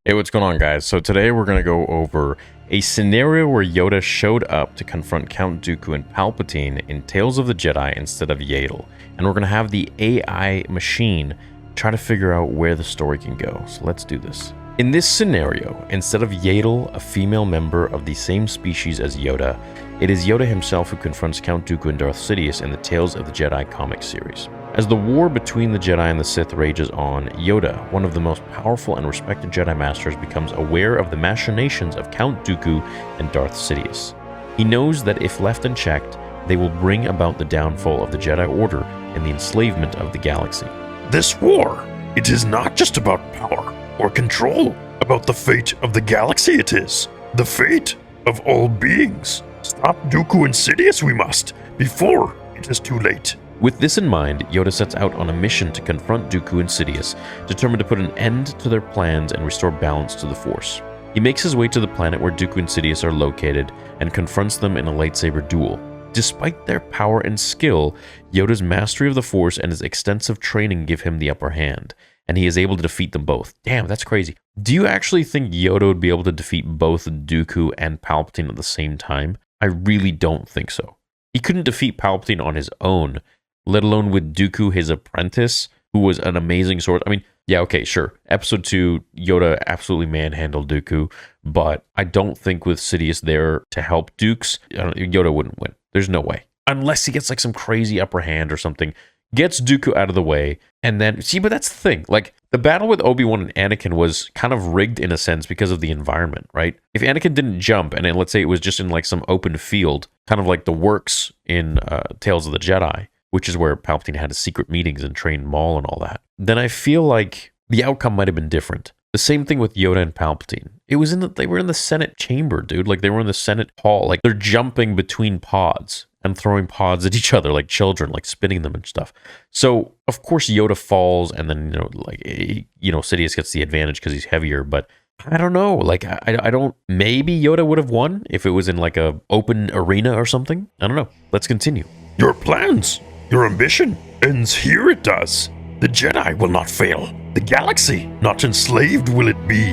Hey, what's going on, guys? So today we're going to go over a scenario where Yoda showed up to confront Count Dooku and Palpatine in Tales of the Jedi instead of Yaddle. And we're going to have the AI machine try to figure out where the story can go. So let's do this. In this scenario, instead of Yaddle, a female member of the same species as Yoda, it is Yoda himself who confronts Count Dooku and Darth Sidious in the Tales of the Jedi comic series. As the war between the Jedi and the Sith rages on, Yoda, one of the most powerful and respected Jedi Masters, becomes aware of the machinations of Count Dooku and Darth Sidious. He knows that if left unchecked, they will bring about the downfall of the Jedi Order and the enslavement of the galaxy. This war, it is not just about power or control, about the fate of the galaxy it is, the fate of all beings. Stop Dooku and Sidious we must, before it is too late. With this in mind, Yoda sets out on a mission to confront Dooku and Sidious, determined to put an end to their plans and restore balance to the Force. He makes his way to the planet where Dooku and Sidious are located and confronts them in a lightsaber duel. Despite their power and skill, Yoda's mastery of the Force and his extensive training give him the upper hand, and he is able to defeat them both. Damn, that's crazy. Do you actually think Yoda would be able to defeat both Dooku and Palpatine at the same time? I really don't think so. He couldn't defeat Palpatine on his own, let alone with Dooku, his apprentice, who was an amazing sword. I mean, yeah, okay, sure. Episode 2, Yoda absolutely manhandled Dooku, but I don't think with Sidious there to help Dukes, Yoda wouldn't win. There's no way. Unless he gets like some crazy upper hand or something, gets Dooku out of the way, and then, see, but that's the thing. Like, the battle with Obi-Wan and Anakin was kind of rigged in a sense because of the environment, right? If Anakin didn't jump, and then let's say it was just in like some open field, kind of like the works in Tales of the Jedi, which is where Palpatine had his secret meetings and trained Maul and all that, then I feel like the outcome might have been different. The same thing with Yoda and Palpatine. It was they were in the Senate chamber, dude. Like, they were in the Senate hall. Like, they're jumping between pods and throwing pods at each other like children, like spinning them and stuff. So, of course, Yoda falls, and then, Sidious gets the advantage because he's heavier, but I don't know. Like, I don't, maybe Yoda would have won if it was in like a open arena or something. I don't know. Let's continue. Your plans, your ambition ends here, it does. The Jedi will not fail. The galaxy, not enslaved will it be.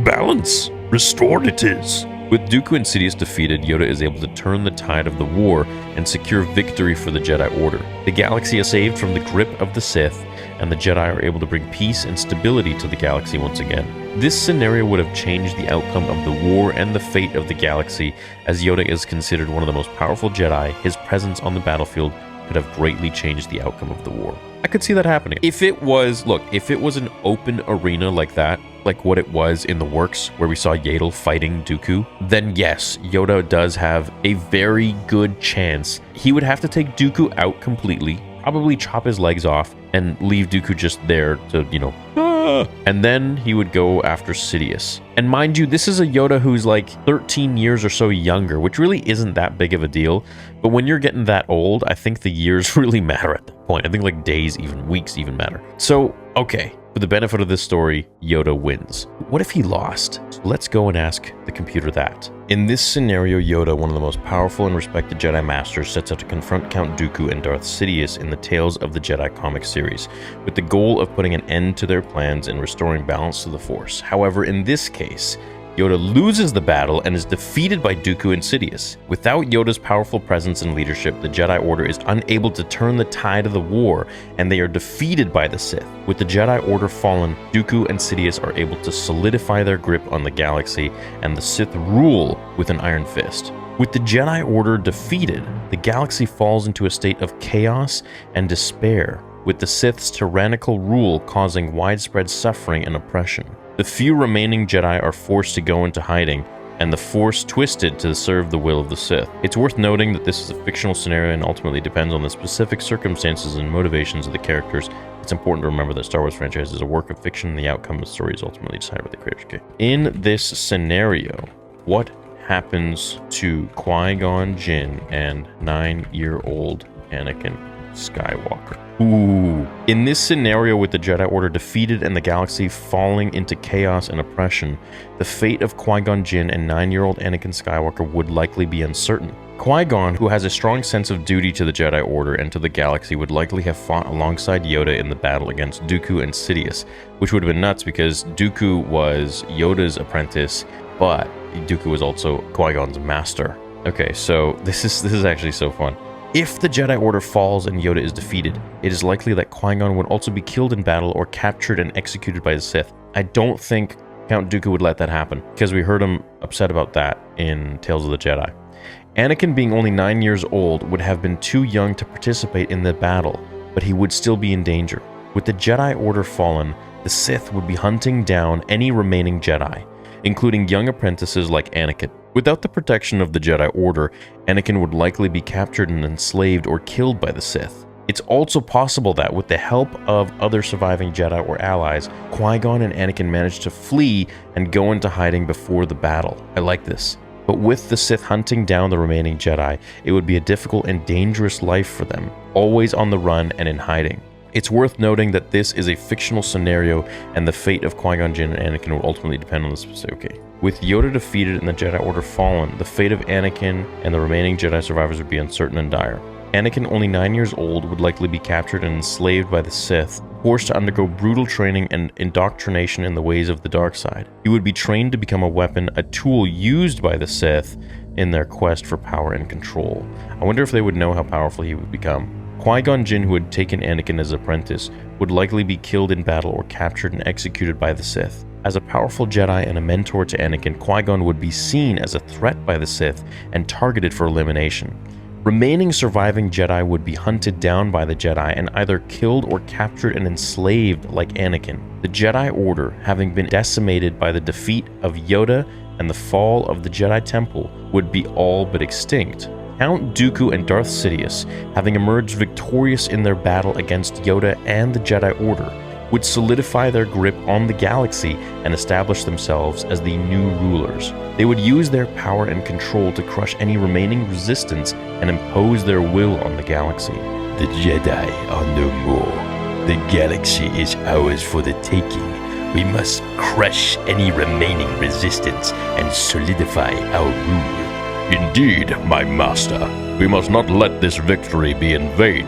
Balance, restored it is. With Dooku and Sidious defeated, Yoda is able to turn the tide of the war and secure victory for the Jedi Order. The galaxy is saved from the grip of the Sith, and the Jedi are able to bring peace and stability to the galaxy once again. This scenario would have changed the outcome of the war and the fate of the galaxy, as Yoda is considered one of the most powerful Jedi. His presence on the battlefield could have greatly changed the outcome of the war. I could see that happening. If it was an open arena like that, like what it was in the works where we saw Yaddle fighting Dooku, then yes, Yoda does have a very good chance. He would have to take Dooku out completely, probably chop his legs off, and leave Dooku just there to, and then he would go after Sidious. And mind you, this is a Yoda who's like 13 years or so younger, which really isn't that big of a deal. But when you're getting that old, I think the years really matter at that point. I think like days, even weeks even matter. So, okay, for the benefit of this story, Yoda wins. What if he lost? Let's go and ask the computer that. In this scenario, Yoda, one of the most powerful and respected Jedi Masters, sets out to confront Count Dooku and Darth Sidious in the Tales of the Jedi comic series, with the goal of putting an end to their plans and restoring balance to the Force. However, in this case, Yoda loses the battle and is defeated by Dooku and Sidious. Without Yoda's powerful presence and leadership, the Jedi Order is unable to turn the tide of the war, and they are defeated by the Sith. With the Jedi Order fallen, Dooku and Sidious are able to solidify their grip on the galaxy, and the Sith rule with an iron fist. With the Jedi Order defeated, the galaxy falls into a state of chaos and despair, with the Sith's tyrannical rule causing widespread suffering and oppression. The few remaining Jedi are forced to go into hiding, and the Force twisted to serve the will of the Sith. It's worth noting that this is a fictional scenario and ultimately depends on the specific circumstances and motivations of the characters. It's important to remember that Star Wars franchise is a work of fiction, and the outcome of the story is ultimately decided by the creators. Okay. In this scenario, what happens to Qui-gon Jinn and 9-year-old Anakin Skywalker? Ooh. In this scenario, with the Jedi Order defeated and the galaxy falling into chaos and oppression, the fate of Qui-Gon Jinn and 9-year-old Anakin Skywalker would likely be uncertain. Qui-gon, who has a strong sense of duty to the Jedi Order and to the galaxy, would likely have fought alongside Yoda in the battle against Dooku and Sidious, which would have been nuts because Dooku was Yoda's apprentice, but Dooku was also Qui-Gon's master. Okay, so this is actually so fun. If the Jedi Order falls and Yoda is defeated, it is likely that Qui-Gon would also be killed in battle or captured and executed by the Sith. I don't think Count Dooku would let that happen, because we heard him upset about that in Tales of the Jedi. Anakin, being only 9 years old, would have been too young to participate in the battle, but he would still be in danger. With the Jedi Order fallen, the Sith would be hunting down any remaining Jedi, including young apprentices like Anakin. Without the protection of the Jedi Order, Anakin would likely be captured and enslaved or killed by the Sith. It's also possible that, with the help of other surviving Jedi or allies, Qui-Gon and Anakin managed to flee and go into hiding before the battle. I like this. But with the Sith hunting down the remaining Jedi, it would be a difficult and dangerous life for them, always on the run and in hiding. It's worth noting that this is a fictional scenario, and the fate of Qui-Gon Jinn and Anakin will ultimately depend on the specific. Okay. With Yoda defeated and the Jedi Order fallen, the fate of Anakin and the remaining Jedi survivors would be uncertain and dire. Anakin, only 9 years old, would likely be captured and enslaved by the Sith, forced to undergo brutal training and indoctrination in the ways of the dark side. He would be trained to become a weapon, a tool used by the Sith in their quest for power and control. I wonder if they would know how powerful he would become. Qui-Gon Jinn, who had taken Anakin as apprentice, would likely be killed in battle or captured and executed by the Sith. As a powerful Jedi and a mentor to Anakin, Qui-Gon would be seen as a threat by the Sith and targeted for elimination. Remaining surviving Jedi would be hunted down by the Jedi and either killed or captured and enslaved like Anakin. The Jedi Order, having been decimated by the defeat of Yoda and the fall of the Jedi Temple, would be all but extinct. Count Dooku and Darth Sidious, having emerged victorious in their battle against Yoda and the Jedi Order, would solidify their grip on the galaxy and establish themselves as the new rulers. They would use their power and control to crush any remaining resistance and impose their will on the galaxy. The Jedi are no more. The galaxy is ours for the taking. We must crush any remaining resistance and solidify our rule. Indeed, my master. We must not let this victory be in vain.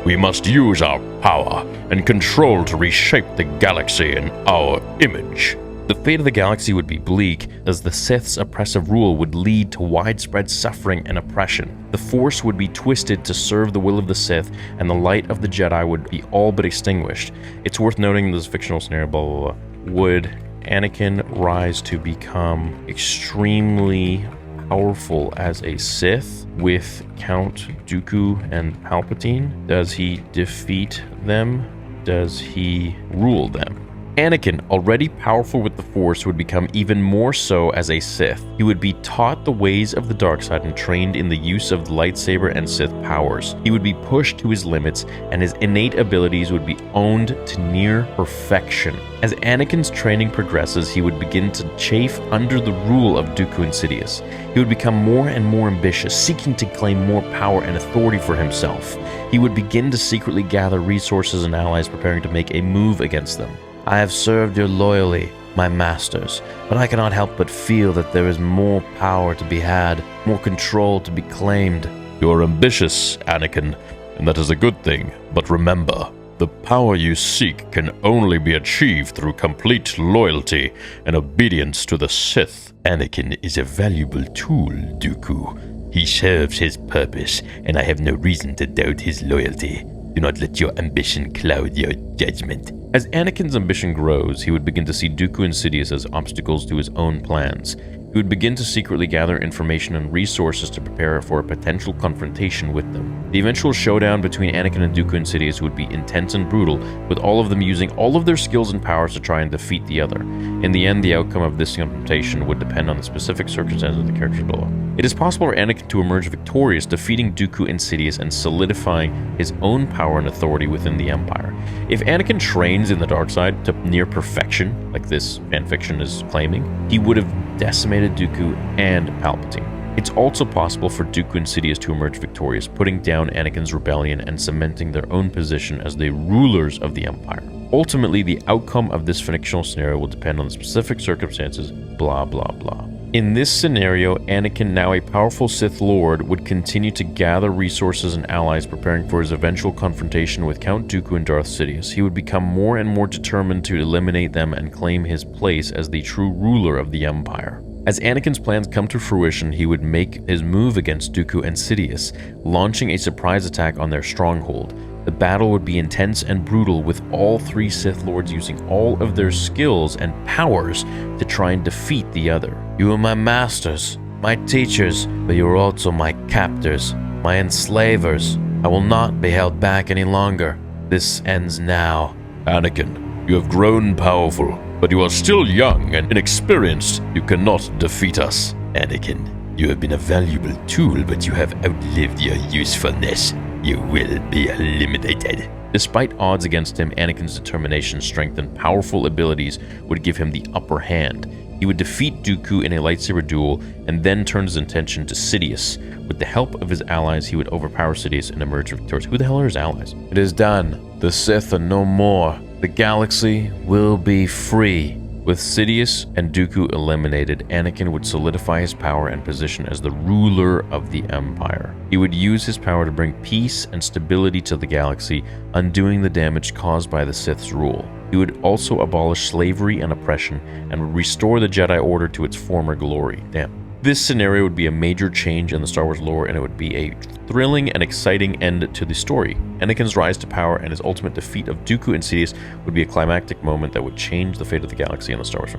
We must use our power and control to reshape the galaxy in our image. The fate of the galaxy would be bleak, as the Sith's oppressive rule would lead to widespread suffering and oppression. The Force would be twisted to serve the will of the Sith, and the light of the Jedi would be all but extinguished. It's worth noting this fictional scenario, blah, blah, blah. Would Anakin rise to become extremely powerful as a Sith with Count Dooku and Palpatine? Does he defeat them? Does he rule them? Anakin, already powerful with the Force, would become even more so as a Sith. He would be taught the ways of the dark side and trained in the use of the lightsaber and Sith powers. He would be pushed to his limits, and his innate abilities would be honed to near perfection. As Anakin's training progresses, he would begin to chafe under the rule of Dooku and Sidious. He would become more and more ambitious, seeking to claim more power and authority for himself. He would begin to secretly gather resources and allies, preparing to make a move against them. I have served you loyally, my masters, but I cannot help but feel that there is more power to be had, more control to be claimed. You're ambitious, Anakin, and that is a good thing. But remember, the power you seek can only be achieved through complete loyalty and obedience to the Sith. Anakin is a valuable tool, Dooku. He serves his purpose, and I have no reason to doubt his loyalty. Do not let your ambition cloud your judgment. As Anakin's ambition grows, he would begin to see Dooku and Sidious as obstacles to his own plans. He would begin to secretly gather information and resources to prepare for a potential confrontation with them. The eventual showdown between Anakin and Dooku and Sidious would be intense and brutal, with all of them using all of their skills and powers to try and defeat the other. In the end, the outcome of this confrontation would depend on the specific circumstances of the characters below. It is possible for Anakin to emerge victorious, defeating Dooku and Sidious and solidifying his own power and authority within the Empire. If Anakin trains in the dark side to near perfection, like this fanfiction is claiming, he would have decimated Dooku and Palpatine. It's also possible for Dooku and Sidious to emerge victorious, putting down Anakin's rebellion and cementing their own position as the rulers of the Empire. Ultimately, the outcome of this fictional scenario will depend on the specific circumstances, blah blah blah. In this scenario, Anakin, now a powerful Sith Lord, would continue to gather resources and allies, preparing for his eventual confrontation with Count Dooku and Darth Sidious. He would become more and more determined to eliminate them and claim his place as the true ruler of the Empire. As Anakin's plans come to fruition, he would make his move against Dooku and Sidious, launching a surprise attack on their stronghold. The battle would be intense and brutal, with all three Sith Lords using all of their skills and powers to try and defeat the other. You are my masters, my teachers, but you are also my captors, my enslavers. I will not be held back any longer. This ends now. Anakin, you have grown powerful, but you are still young and inexperienced. You cannot defeat us. Anakin, you have been a valuable tool, but you have outlived your usefulness. You will be eliminated. Despite odds against him, Anakin's determination, strength, and powerful abilities would give him the upper hand. He would defeat Dooku in a lightsaber duel and then turn his attention to Sidious. With the help of his allies, he would overpower Sidious and emerge victorious. Who the hell are his allies? It is done. The Sith are no more. The galaxy will be free. With Sidious and Dooku eliminated, Anakin would solidify his power and position as the ruler of the Empire. He would use his power to bring peace and stability to the galaxy, undoing the damage caused by the Sith's rule. He would also abolish slavery and oppression, and would restore the Jedi Order to its former glory. Damn. This scenario would be a major change in the Star Wars lore, and it would be a thrilling and exciting end to the story. Anakin's rise to power and his ultimate defeat of Dooku and Sidious would be a climactic moment that would change the fate of the galaxy in the Star Wars.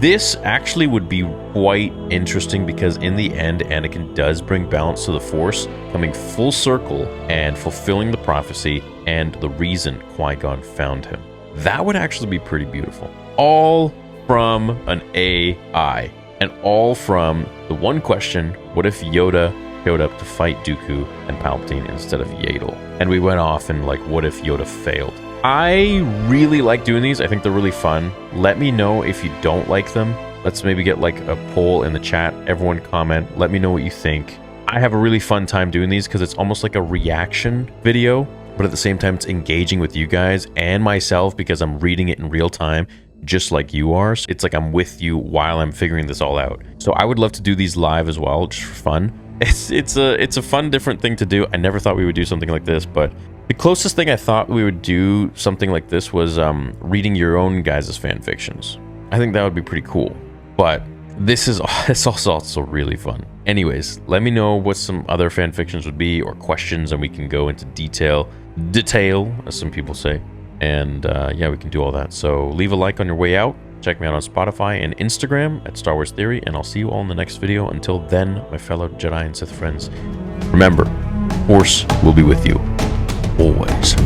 This actually would be quite interesting, because in the end, Anakin does bring balance to the Force, coming full circle and fulfilling the prophecy and the reason Qui-gon found him. That would actually be pretty beautiful. All from an AI. And all from the one question, what if Yoda showed up to fight Dooku and Palpatine instead of Yaddle? And we went off and like, what if Yoda failed? I really like doing these. I think they're really fun. Let me know if you don't like them. Let's maybe get like a poll in the chat. Everyone comment. Let me know what you think. I have a really fun time doing these because it's almost like a reaction video, but at the same time, it's engaging with you guys and myself because I'm reading it in real time, just like you are. So it's like I'm with you while I'm figuring this all out. So I would love to do these live as well, just for fun. It's a fun, different thing to do. I never thought we would do something like this, but the closest thing I thought we would do something like this was reading your own guys' fan fictions. I think that would be pretty cool. But it's also really fun. Anyways, let me know what some other fan fictions would be or questions, and we can go into detail, as some people say. And yeah, we can do all that. So leave a like on your way out. Check me out on Spotify and Instagram at Star Wars Theory, and I'll see you all in the next video. Until then, my fellow Jedi and Sith friends, remember, Force will be with you always.